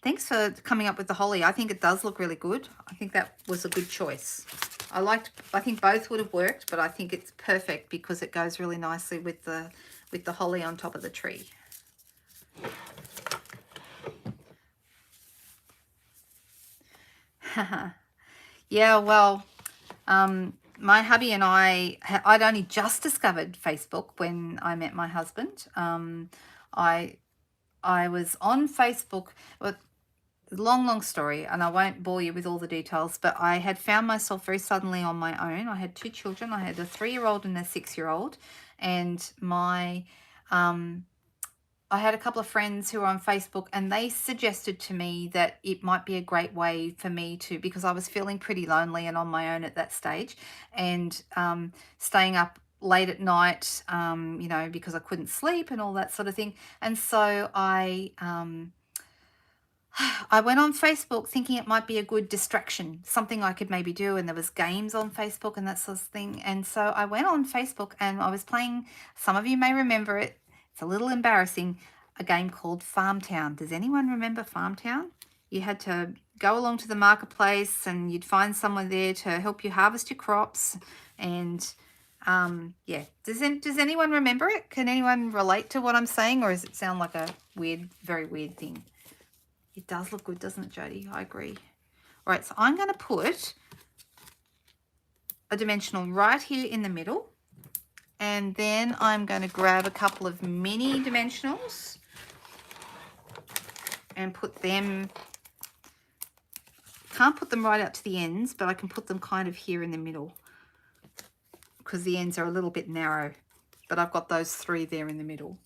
Thanks for coming up with the holly. I think it does look really good. I think that was a good choice. I think both would have worked, but I think it's perfect because it goes really nicely with the holly on top of the tree. Yeah, well, my hubby and I'd only just discovered Facebook when I met my husband. I was on Facebook, well, long story, and I won't bore you with all the details, but I had found myself very suddenly on my own. I had two children. I had a 3-year-old and a 6-year-old, and I had a couple of friends who were on Facebook, and they suggested to me that it might be a great way for me to, because I was feeling pretty lonely and on my own at that stage, and staying up late at night, you know, because I couldn't sleep and all that sort of thing. And so I went on Facebook thinking it might be a good distraction, something I could maybe do, and there was games on Facebook and that sort of thing. And so I went on Facebook and I was playing, some of you may remember it, it's a little embarrassing, a game called Farmtown. Does anyone remember Farmtown? You had to go along to the marketplace and you'd find someone there to help you harvest your crops. And yeah, does anyone remember it? Can anyone relate to what I'm saying, or does it sound like a weird, very weird thing? It does look good, doesn't it, Jody? I agree. All right, so I'm going to put a dimensional right here in the middle. And then I'm going to grab a couple of mini dimensionals and put them, can't put them right out to the ends, but I can put them kind of here in the middle because the ends are a little bit narrow. But I've got those 3 there in the middle.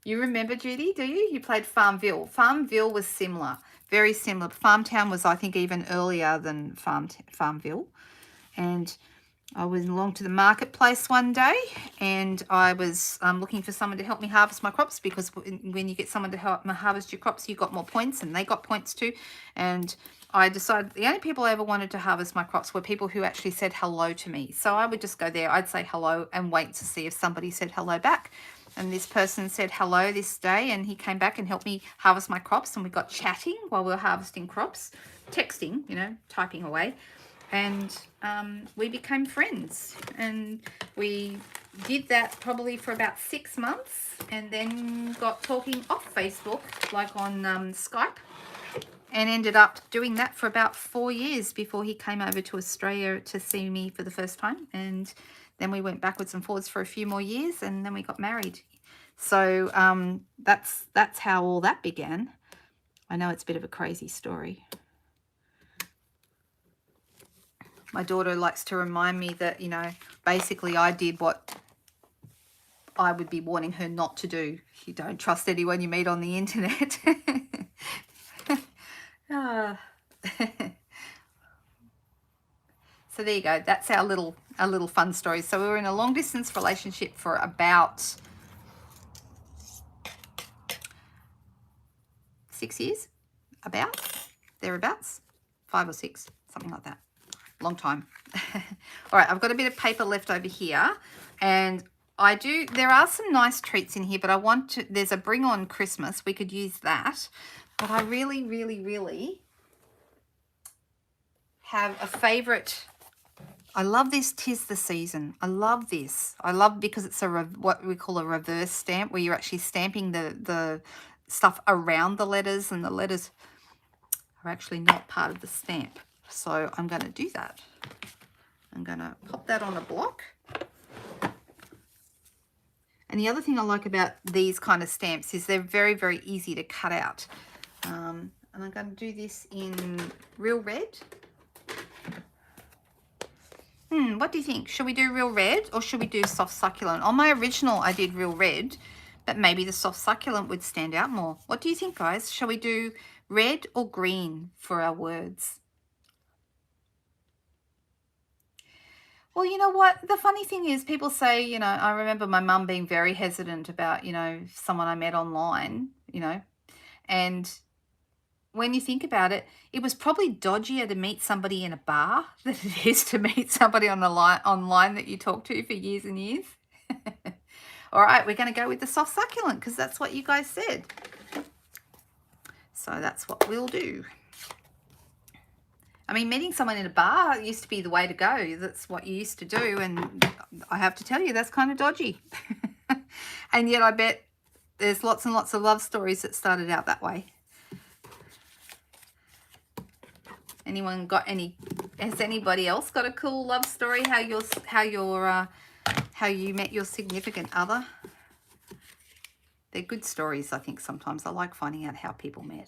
You remember, Judy, do you? You played Farmville. Farmville was similar, very similar. Farmtown was, I think, even earlier than Farmville. And I went along to the marketplace one day and I was looking for someone to help me harvest my crops, because when you get someone to help harvest your crops, you got more points and they got points too. And I decided the only people I ever wanted to harvest my crops were people who actually said hello to me. So I would just go there, I'd say hello and wait to see if somebody said hello back. And this person said hello this day and he came back and helped me harvest my crops, and we got chatting while we were harvesting crops, texting, you know, typing away. And we became friends, and we did that probably for about 6 months, and then got talking off Facebook, like on Skype, and ended up doing that for about 4 years before he came over to Australia to see me for the first time. And then we went backwards and forwards for a few more years, and then we got married. So that's how all that began. I know it's a bit of a crazy story. My daughter likes to remind me that, you know, basically I did what I would be warning her not to do. You don't trust anyone you meet on the internet. So there you go. That's our little fun story. So we were in a long distance relationship for about 6 years, about thereabouts, 5 or 6, something like that. Long time. All right, I've got a bit of paper left over here, and there are some nice treats in here, but I want to, there's a Bring On Christmas, we could use that, but I really, really, really have a favorite. I love this 'Tis the Season. I love this. I love because it's what we call a reverse stamp, where you're actually stamping the stuff around the letters, and the letters are actually not part of the stamp. So I'm going to do that. I'm going to pop that on a block. And the other thing I like about these kind of stamps is they're very, very easy to cut out. And I'm going to do this in Real Red. What do you think? Should we do Real Red or should we do Soft Succulent? On my original, I did Real Red, but maybe the Soft Succulent would stand out more. What do you think, guys? Shall we do red or green for our words? Well, you know what? The funny thing is, people say, you know, I remember my mum being very hesitant about, you know, someone I met online, you know, and when you think about it, it was probably dodgier to meet somebody in a bar than it is to meet somebody on the online that you talk to for years and years. All right, we're going to go with the Soft Succulent because that's what you guys said. So that's what we'll do. I mean, meeting someone in a bar used to be the way to go. That's what you used to do. And I have to tell you, that's kind of dodgy. And yet I bet there's lots and lots of love stories that started out that way. Anyone got any? Has anybody else got a cool love story? How you met your significant other? They're good stories, I think. Sometimes I like finding out how people met.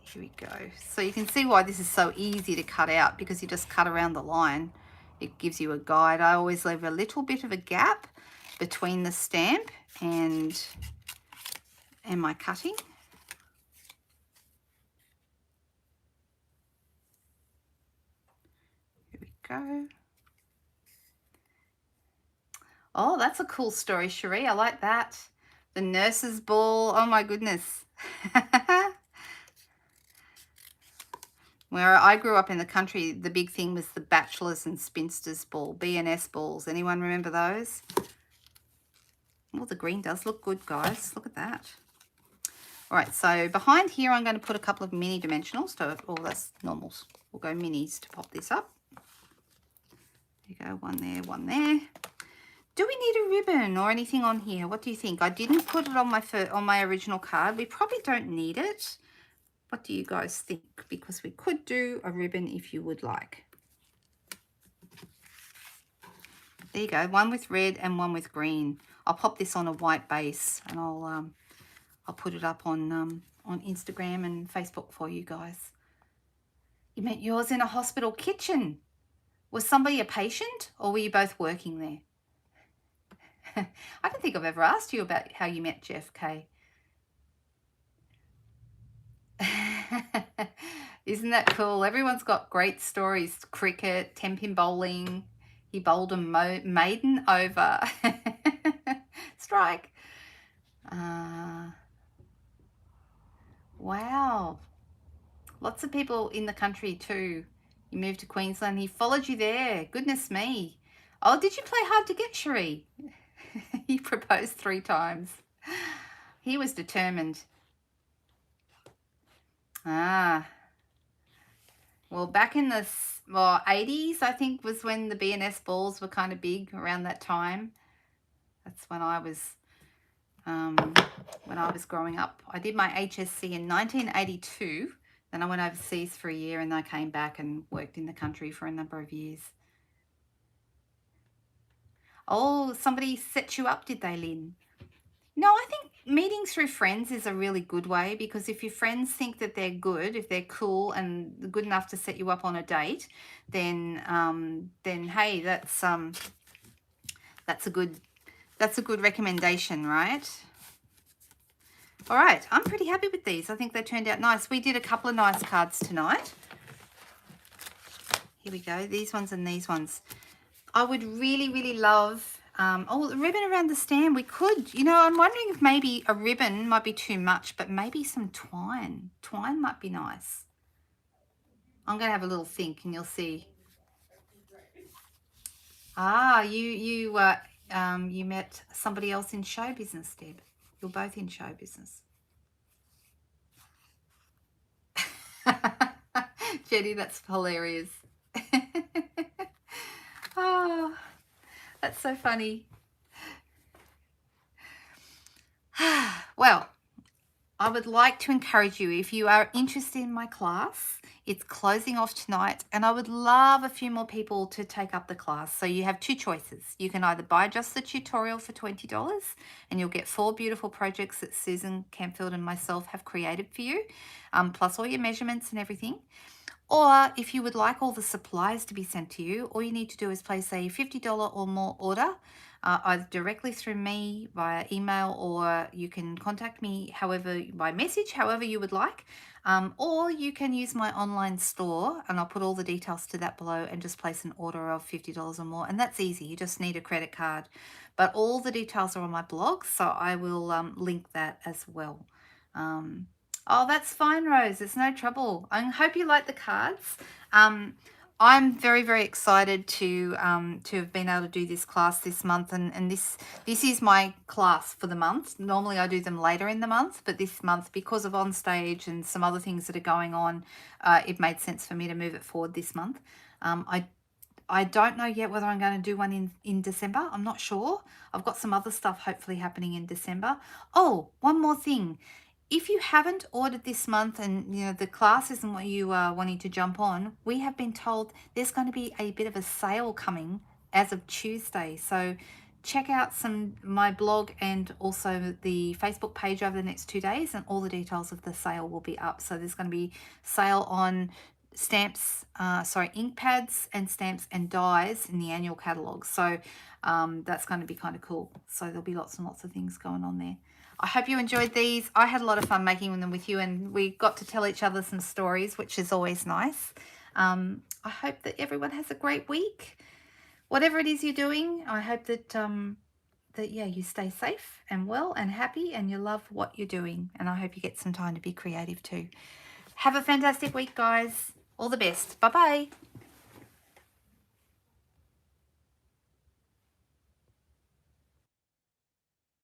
Here we go. So you can see why this is so easy to cut out, because you just cut around the line. It gives you a guide. I always leave a little bit of a gap between the stamp and my cutting. Here we go. Oh, that's a cool story, Cherie. I like that. The nurse's ball. Oh my goodness. Where I grew up in the country, the big thing was the bachelors and spinsters ball, B&S balls. Anyone remember those? Well, the green does look good, guys. Look at that. All right, so behind here, I'm going to put a couple of mini dimensionals. That's normals. We'll go minis to pop this up. There you go, one there, one there. Do we need a ribbon or anything on here? What do you think? I didn't put it on my original card. We probably don't need it. What do you guys think? because we could do a ribbon if you would like. There you go, one with red and one with green. I'll pop this on a white base and I'll put it up on Instagram and Facebook for you guys. You meant yours in a hospital kitchen. Was somebody a patient or were you both working there? I don't think I've ever asked you about how you met Jeff K. Isn't that cool? Everyone's got great stories. Cricket, 10-pin bowling. He bowled a maiden over. Strike. Wow. Lots of people in the country too. You moved to Queensland. He followed you there. Goodness me. Oh, did you play hard to get, Cherie? He proposed 3 times. He was determined. Well, back in the 80s, I think, was when the B&S balls were kind of big around that time. That's when I was growing up. I did my HSC in 1982. Then I went overseas for a year and I came back and worked in the country for a number of years. Oh, somebody set you up, did they, Lynn? No, I think meeting through friends is a really good way, because if your friends think that they're good, if they're cool and good enough to set you up on a date, then hey, that's a good recommendation, right? All right, I'm pretty happy with these. I think they turned out nice. We did a couple of nice cards tonight. Here we go, these ones and these ones. I would really, really love, the ribbon around the stand. We could, I'm wondering if maybe a ribbon might be too much, but maybe some twine. Twine might be nice. I'm going to have a little think and you'll see. You met somebody else in show business, Deb. You're both in show business. Jenny, that's hilarious. Oh, that's so funny. Well, I would like to encourage you, if you are interested in my class, it's closing off tonight, and I would love a few more people to take up the class. So you have 2 choices. You can either buy just the tutorial for $20 and you'll get 4 beautiful projects that Susan Campfield and myself have created for you, plus all your measurements and everything. Or if you would like all the supplies to be sent to you, all you need to do is place a $50 or more order, either directly through me via email, or you can contact me by message, however you would like. Or you can use my online store, and I'll put all the details to that below, and just place an order of $50 or more. And that's easy. You just need a credit card. But all the details are on my blog, so I will link that as well. Oh, that's fine, Rose. It's no trouble. I hope you like the cards. I'm very, very excited to have been able to do this class this month, and this is my class for the month. Normally I do them later in the month, but this month, because of on stage and some other things that are going on, it made sense for me to move it forward this month. I don't know yet whether I'm going to do one in December. I'm not sure. I've got some other stuff hopefully happening in December. Oh, one more thing. If you haven't ordered this month and the class isn't what you are wanting to jump on, we have been told there's going to be a bit of a sale coming as of Tuesday. So check out my blog and also the Facebook page over the next 2 days, and all the details of the sale will be up. So there's going to be sale on stamps, ink pads and stamps and dies in the annual catalogue. So that's going to be kind of cool. So there'll be lots and lots of things going on there. I hope you enjoyed these. I had a lot of fun making them with you, and we got to tell each other some stories, which is always nice. I hope that everyone has a great week. Whatever it is you're doing, I hope that you stay safe and well and happy, and you love what you're doing. And I hope you get some time to be creative too. Have a fantastic week, guys. All the best. Bye-bye.